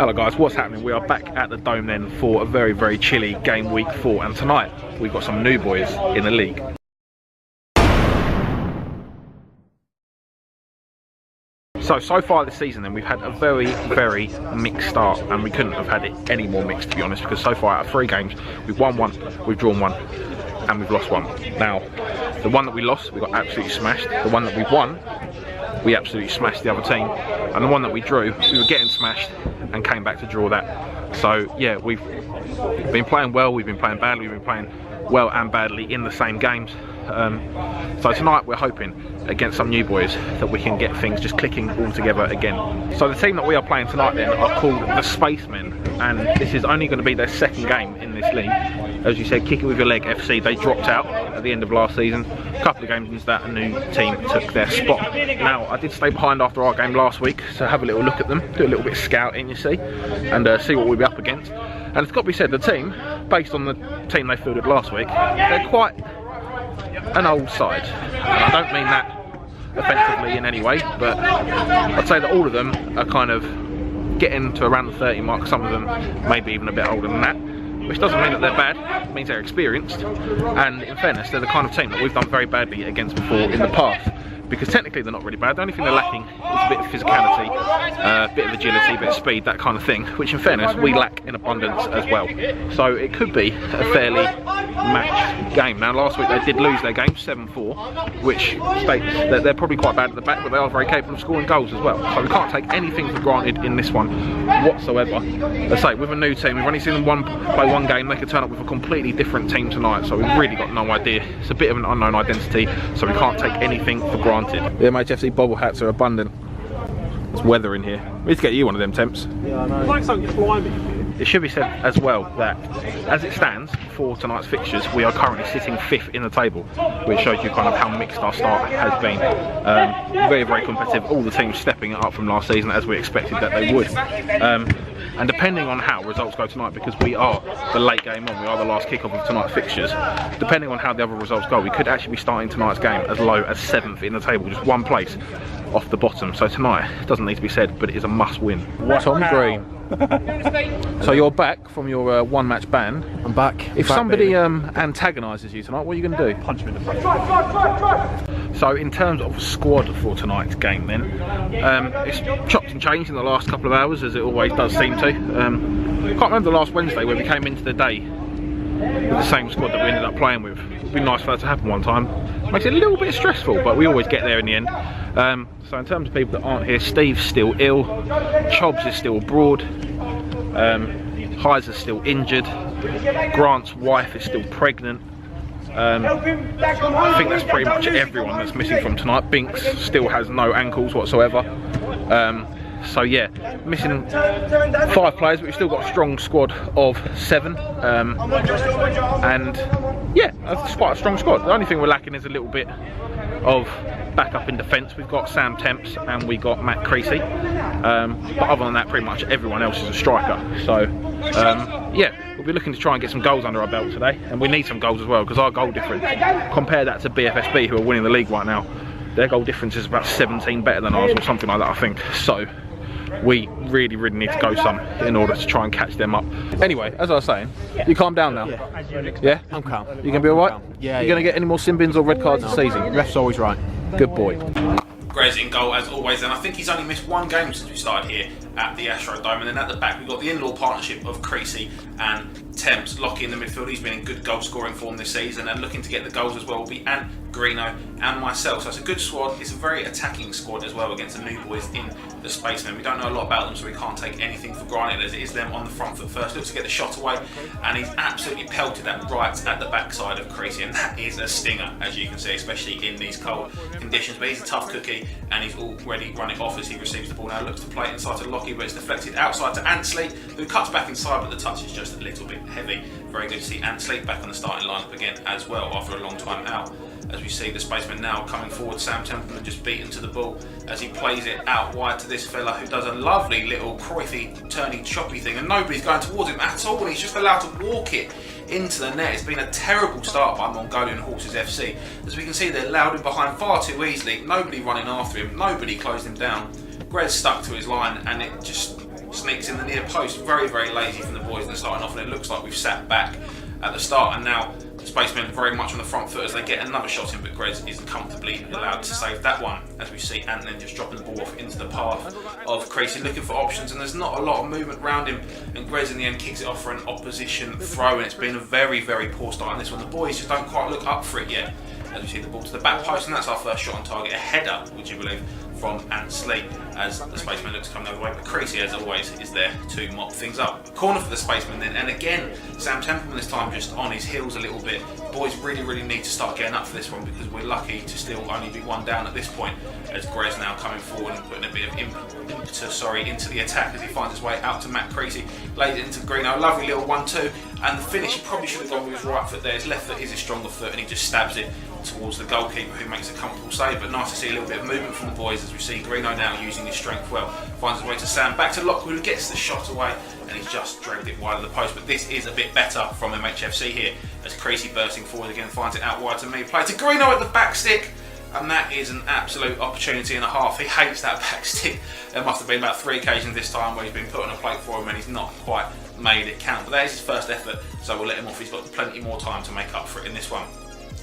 Hello guys, what's happening? We are back at the Dome then for a very, very chilly game week 4, and tonight we've got some new boys in the league. So far this season then we've had a very, very mixed start, and we couldn't have had it any more mixed, to be honest, because so far out of 3 games we've won 1, we've drawn 1 and we've lost 1. Now the one that we lost we got absolutely smashed, the one that we won we absolutely smashed the other team, and the one that we drew we were getting smashed and came back to draw that. So yeah, we've been playing well, we've been playing badly, we've been playing well and badly in the same games. So tonight we're hoping against some new boys that we can get things just clicking all together again. So the team that we are playing tonight then are called the Spacemen, and this is only going to be their 2nd game in this league. As you said, Kick It With Your Leg FC, they dropped out at the end of last season. A couple of games into that, a new team took their spot. Now I did stay behind after our game last week, so have a little look at them, do a little bit of scouting, you see, and see what we'll be up against. And it's got to be said, the team, based on the team they fielded last week, they're quite an old side. I don't mean that offensively in any way, but I'd say that all of them are kind of getting to around the 30 mark, some of them maybe even a bit older than that, which doesn't mean that they're bad, it means they're experienced, and in fairness they're the kind of team that we've done very badly against before in the past, because technically they're not really bad. The only thing they're lacking is a bit of physicality, a bit of agility, a bit of speed, that kind of thing, which in fairness we lack in abundance as well. So it could be a fairly matched game. Now last week they did lose their game 7-4, which states that they're probably quite bad at the back, but they are very capable of scoring goals as well. So we can't take anything for granted in this one whatsoever. As I say, with a new team, we've only seen them play one game. They could turn up with a completely different team tonight, so we've really got no idea. It's a bit of an unknown identity, so we can't take anything for granted. The MHFC bobble hats are abundant. There's weather in here. We need to get you one of them, Temps. Yeah, I know. It's like something climbing. It should be said as well that as it stands for tonight's fixtures, we are currently sitting 5th in the table, which shows you kind of how mixed our start has been. Very, very competitive. All the teams stepping it up from last season as we expected that they would. And depending on how results go tonight, because we are the late game on, we are the last kick-off of tonight's fixtures, depending on how the other results go, we could actually be starting tonight's game as low as 7th in the table, just 1 place off the bottom. So tonight, it doesn't need to be said, but it is a must-win. Tom Green. So you're back from your 1-match ban. I'm back. If somebody antagonises you tonight, what are you going to do? Punch him in the face. So in terms of squad for tonight's game then, it's chopped and changed in the last couple of hours, as it always does seem to. I can't remember the last Wednesday where we came into the day with the same squad that we ended up playing with. It would be nice for that to happen one time. Makes it a little bit stressful, but we always get there in the end. So in terms of people that aren't here, Steve's still ill, Chobbs is still abroad, Heiser's still injured, Grant's wife is still pregnant. I think that's pretty much everyone that's missing from tonight. Binks still has no ankles whatsoever. So yeah, missing 5 players, but we've still got a strong squad of 7. And yeah, that's quite a strong squad. The only thing we're lacking is a little bit of backup in defence. We've got Sam Temps and we got Matt Creasy. But other than that, pretty much everyone else is a striker. So yeah, we'll be looking to try and get some goals under our belt today. And we need some goals as well, because our goal difference, compare that to BFSB, who are winning the league right now, their goal difference is about 17 better than ours, or something like that, I think. So we really, really need to go some in order to try and catch them up. Anyway, as I was saying, you calm down now. Yeah? I'm calm. You gonna be alright? Yeah. You gonna get any more sin bins or red cards this season? Ref's always right. Good boy. Grez in goal as always, and I think he's only missed 1 game since we started here at the AstroDome. And then at the back we've got the in-law partnership of Creasy and Temps. Lockie in the midfield, he's been in good goal scoring form this season, and looking to get the goals as well will be Ant, Greeno and myself. So it's a good squad. It's a very attacking squad as well against the new boys in the Spacemen. We don't know a lot about them, so we can't take anything for granted, as it is them on the front foot first. Looks to get the shot away, and he's absolutely pelted that right at the backside of Creasy, and that is a stinger, as you can see, especially in these cold conditions. But he's a tough cookie, and he's already run it off as he receives the ball. Now looks to play it inside to Lockie, but it's deflected outside to Ansley, who cuts back inside, but the touch is just a little bit heavy. Very good to see Ansley back on the starting lineup again as well after a long time out. As we see the Spaceman now coming forward, Sam Templeman just beaten to the ball as he plays it out wide to this fella who does a lovely little Cruyffy, turny, choppy thing, and nobody's going towards him at all, and he's just allowed to walk it into the net. It's been a terrible start by Mongolian Horses FC. As we can see, they're allowed him behind far too easily, nobody running after him, nobody closed him down. Grez stuck to his line, and it just sneaks in the near post. Very, very lazy from the boys in the starting off, and it looks like we've sat back at the start, and now the Spacemen very much on the front foot as they get another shot in, but Grez is comfortably allowed to save that one, as we see Ant then just dropping the ball off into the path of Creasy, looking for options, and there's not a lot of movement around him, and Grez in the end kicks it off for an opposition throw, and it's been a very, very poor start on this one. The boys just don't quite look up for it yet, as we see the ball to the back post, and that's our first shot on target, a header, would you believe, from Ant Slee, as the Spaceman looks to come the other way, but Creasy, as always, is there to mop things up. Corner for the Spaceman then, and again, Sam Templeman this time just on his heels a little bit. Boys really, really need to start getting up for this one, because we're lucky to still only be one down at this point, as Grez now coming forward and putting a bit of impetus into the attack as he finds his way out to Matt Creasy, lays it into Greeno, lovely little 1-2, and the finish, he probably should have gone with his right foot there. His left foot is his stronger foot, and he just stabs it towards the goalkeeper, who makes a comfortable save. But nice to see a little bit of movement from the boys, as we see Greeno now using his strength well, finds his way to Sam, back to Lockwood, who gets the shot away, and he's just dragged it wide of the post. But this is a bit better from MHFC here, as Creasy bursting forward again finds it out wide to me, play to Greeno at the back stick, and that is an absolute opportunity and a half. He hates that back stick. There must have been about 3 occasions this time where he's been put on a plate for him and he's not quite made it count, but there's his first effort, so we'll let him off. He's got plenty more time to make up for it in this one,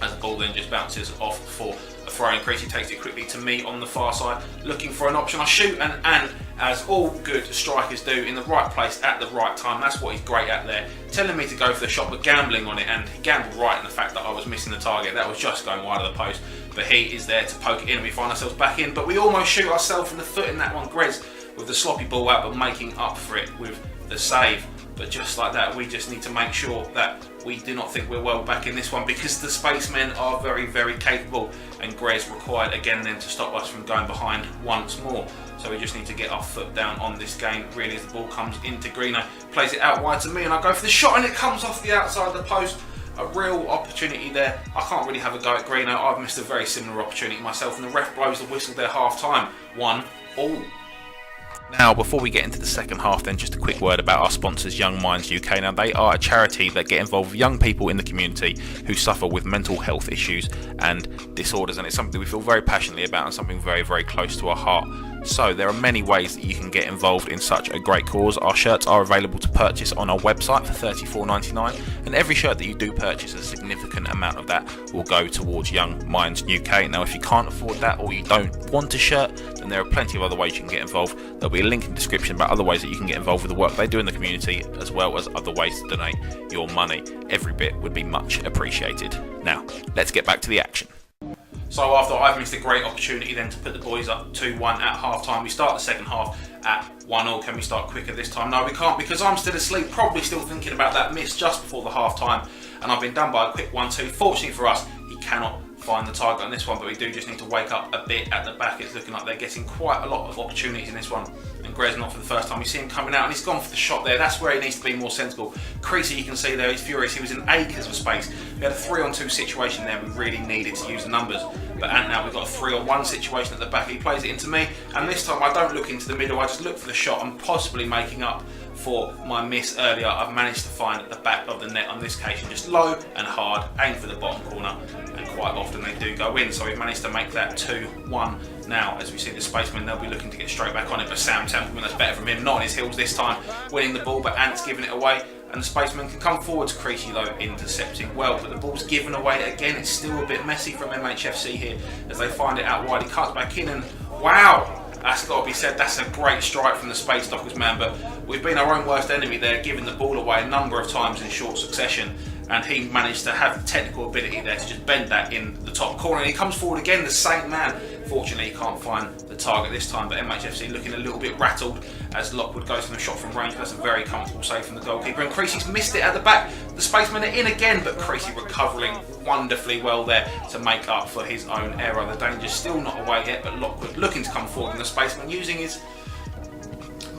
as the ball then just bounces off for a throw, and Creasy takes it quickly to me on the far side, looking for an option. I shoot, and as all good strikers do, in the right place at the right time. That's what he's great at there, telling me to go for the shot but gambling on it, and he gambled right in the fact that I was missing the target. That was just going wide of the post, but he is there to poke it in, and we find ourselves back in, but we almost shoot ourselves in the foot in that one. Grez with the sloppy ball out, but making up for it with the save. But just like that, we just need to make sure that we do not think we're well back in this one, because the Spacemen are very, very capable, and Grez required again then to stop us from going behind once more. So we just need to get our foot down on this game, really, as the ball comes into Greeno, plays it out wide to me, and I go for the shot, and it comes off the outside of the post. A real opportunity there. I can't really have a go at Greeno. I've missed a very similar opportunity myself, and the ref blows the whistle there half time. 1-1. Now, before we get into the second half then, just a quick word about our sponsors, Young Minds UK. Now, they are a charity that get involved with young people in the community who suffer with mental health issues and disorders, and it's something we feel very passionately about and something very, very close to our heart. So there are many ways that you can get involved in such a great cause. Our shirts are available to purchase on our website for $34.99, and every shirt that you do purchase, a significant amount of that will go towards Young Minds UK. Now, if you can't afford that, or you don't want a shirt, then there are plenty of other ways you can get involved. There'll be a link in the description about other ways that you can get involved with the work they do in the community, as well as other ways to donate your money. Every bit would be much appreciated. Now, let's get back to the action. So after I've missed a great opportunity then to put the boys up 2-1 at half time, we start the second half at 1-0. Can we start quicker this time? No, we can't, because I'm still asleep, probably still thinking about that miss just before the half time, and I've been done by a quick 1-2. Fortunately for us, he cannot find the target on this one, but we do just need to wake up a bit at the back. It's looking like they're getting quite a lot of opportunities in this one, and Grez not for the first time. You see him coming out, and he's gone for the shot there. That's where he needs to be more sensible. Creasy, you can see there, he's furious. He was in acres of space. We had a 3-on-2 situation there. We really needed to use the numbers, but now we've got a 3-on-1 situation at the back. He plays it into me, and this time I don't look into the middle. I just look for the shot. I'm possibly making up for my miss earlier. I've managed to find at the back of the net on this occasion, just low and hard, aim for the bottom corner, and quite often they do go in. So we've managed to make that 2-1 now. As we see the Spacemen, they'll be looking to get straight back on it, but Sam Templeman, that's better from him, not on his heels this time, winning the ball, but Ant's giving it away, and the Spaceman can come forward to Creasy though, intercepting well, but the ball's given away again. It's still a bit messy from MHFC here as they find it out wide. He cuts back in, and wow, that's got to be said, that's a great strike from the Space Dockers man, but we've been our own worst enemy there, giving the ball away a number of times in short succession, and he managed to have the technical ability there to just bend that in the top corner, and he comes forward again, the same man. Fortunately, he can't find the target this time, but MHFC looking a little bit rattled as Lockwood goes from the shot from range. That's a very comfortable save from the goalkeeper, and Creasy's missed it at the back. The Spacemen are in again, but Creasy recovering wonderfully well there to make up for his own error. The danger's still not away yet, but Lockwood looking to come forward, and the Spaceman using his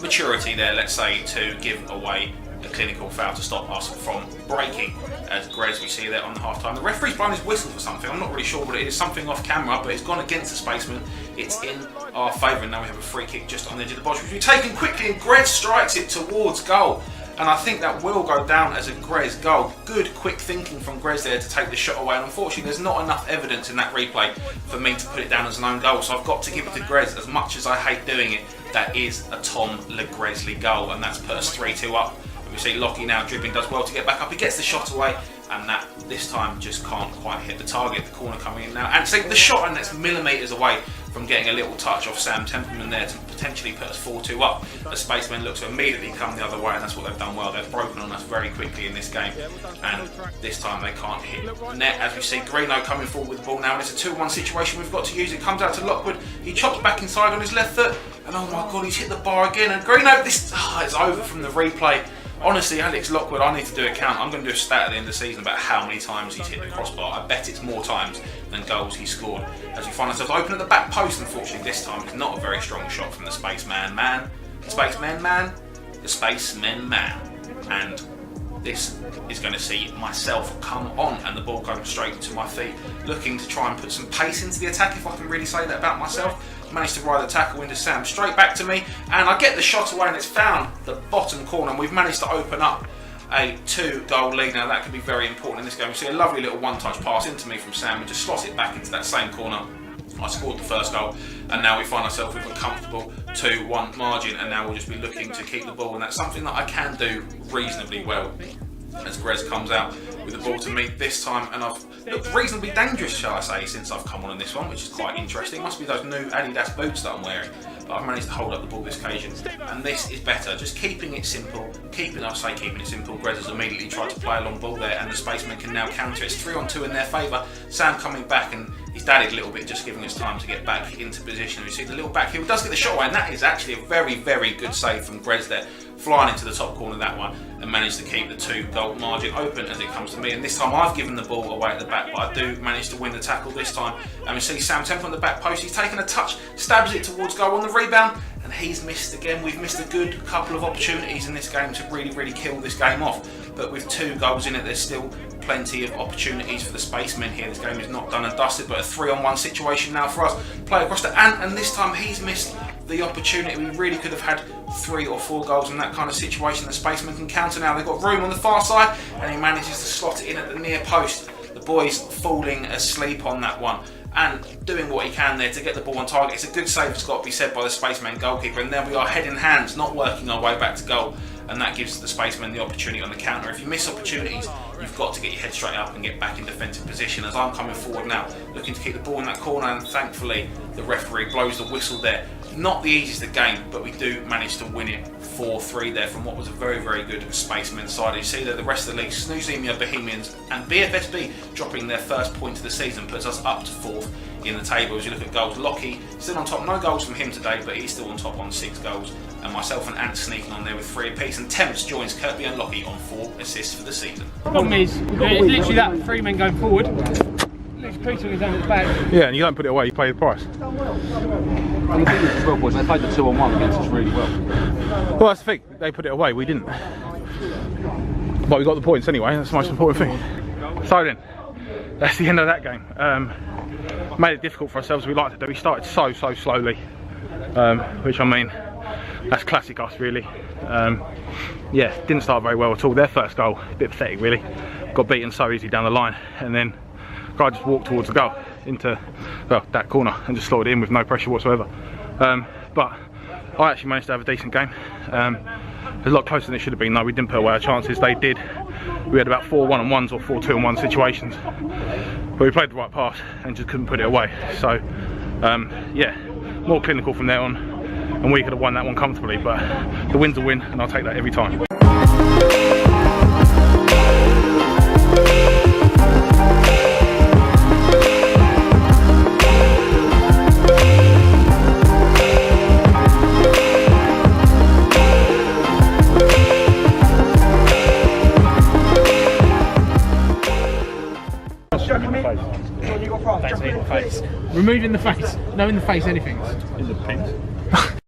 maturity there, let's say, to give away a clinical foul to stop us from breaking. As Grez, we see there on the half-time. The referee's blown his whistle for something. I'm not really sure what it is. Something off camera, but it's gone against the Spaceman. It's in our favour, and now we have a free kick just on the edge of the box, which we've taken quickly, and Grez strikes it towards goal. And I think that will go down as a Grez goal. Good quick thinking from Grez there to take the shot away, and unfortunately there's not enough evidence in that replay for me to put it down as an own goal, so I've got to give it to Grez, as much as I hate doing it. that is a Tom Legresley goal, and that's put us 3-2 up. And we see Lockie now dribbling, does well to get back up. He gets the shot away, and that this time just can't quite hit the target. The corner coming in now, and see the shot, and that's millimetres away from getting a little touch off Sam Templeman there to potentially put us 4-2 up. The Spacemen look to immediately come the other way, and that's what they've done well. They've broken on us very quickly in this game, and this time they can't hit net. As we see Greeno coming forward with the ball now, and it's a 2-1 situation. We've got to use it. Comes out to Lockwood. He chops back inside on his left foot, and oh my god, he's hit the bar again. And Greeno, this it's over from the replay. Honestly, Alex Lockwood, I need to do a count. I'm going to do a stat at the end of the season about how many times he's hit the crossbar. I bet it's more times than goals he scored. As we find ourselves open at the back post, unfortunately this time it's not a very strong shot from the Spaceman man. The Spaceman man. The Spacemen man. And this is going to see myself come on, and the ball going straight to my feet, looking to try and put some pace into the attack, if I can really say that about myself. Managed to ride the tackle into Sam, straight back to me, and I get the shot away, and it's found the bottom corner, and we've managed to open up a 2-goal lead. Now that could be very important in this game. We see a lovely little one-touch pass into me from Sam, and just slot it back into that same corner. I scored the first goal, and now we find ourselves with a comfortable 2-1 margin, and now we'll just be looking to keep the ball, and that's something that I can do reasonably well. As Grez comes out with the ball to me this time, and I've looked reasonably dangerous, shall I say, since I've come on in this one, which is quite interesting. It must be those new Adidas boots that I'm wearing, but I've managed to hold up the ball this occasion, and this is better. Just keeping it simple, keeping it simple. Grez has immediately tried to play a long ball there, and the Spacemen can now counter. It's 3-on-2 in their favour. Sam coming back, and he's daddied a little bit, just giving us time to get back into position. We see the little back heel does get the shot away, and that is actually a very, very good save from Grez there, flying into the top corner of that one, and managed to keep the 2-goal margin open as it comes to me. And this time I've given the ball away at the back, but I do manage to win the tackle this time. And we see Sam Temple on the back post. He's taken a touch, stabs it towards goal on the rebound, and he's missed again. We've missed a good couple of opportunities in this game to really, really kill this game off. But with 2 goals in it, there's still plenty of opportunities for the Spacemen here. This game is not done and dusted, but a 3-on-1 situation now for us. Play across to Ant, and this time he's missed the opportunity. We really could have had 3 or 4 goals in that kind of situation. The Spacemen can counter now. They've got room on the far side, and he manages to slot it in at the near post. The boys falling asleep on that one, and doing what he can there to get the ball on target. It's a good save, it's got to be said, by the Spaceman goalkeeper, and there we are, head in hands, not working our way back to goal, and that gives the Spacemen the opportunity on the counter. If you miss opportunities, you've got to get your head straight up and get back in defensive position. As I'm coming forward now, looking to keep the ball in that corner, and thankfully the referee blows the whistle there. Not the easiest of the game, but we do manage to win it 4-3 there from what was a very, very good Spacemen side. You see that the rest of the league, Snoozemia, Bohemians and BFSB dropping their first point of the season, puts us up to 4th in the table. As you look at goals, Lockie still on top, no goals from him today, but he's still on top on 6 goals, and myself and Ant sneaking on there with 3 apiece, and Temps joins Kirby and Lockie on 4 assists for the season. The problem is, it's literally that 3 men going forward. Creasy is down at the back. Yeah, and you don't put it away, you pay the price. And the thing is as well, boys, they played the 2-on-1 against us really well. Well, that's the thing, they put it away, we didn't. But we got the points anyway, that's the most important thing. So then, that's the end of that game. Made it difficult for ourselves, as we like to do. We started so slowly, which, I mean, that's classic us really. Yeah, didn't start very well at all. Their first goal, a bit pathetic really. Got beaten so easy down the line, and then guy just walked towards the goal into, well, that corner, and just slotted it in with no pressure whatsoever. But I actually managed to have a decent game. It was a lot closer than it should have been though. We didn't put away our chances, they did. We had about 4 1-on-1s or 4 2-on-1 situations, but we played the right pass and just couldn't put it away. So yeah, more clinical from there on, and we could have won that one comfortably, but the win's a win, and I'll take that every time. Removing the face, no in the face, anything. In the pins.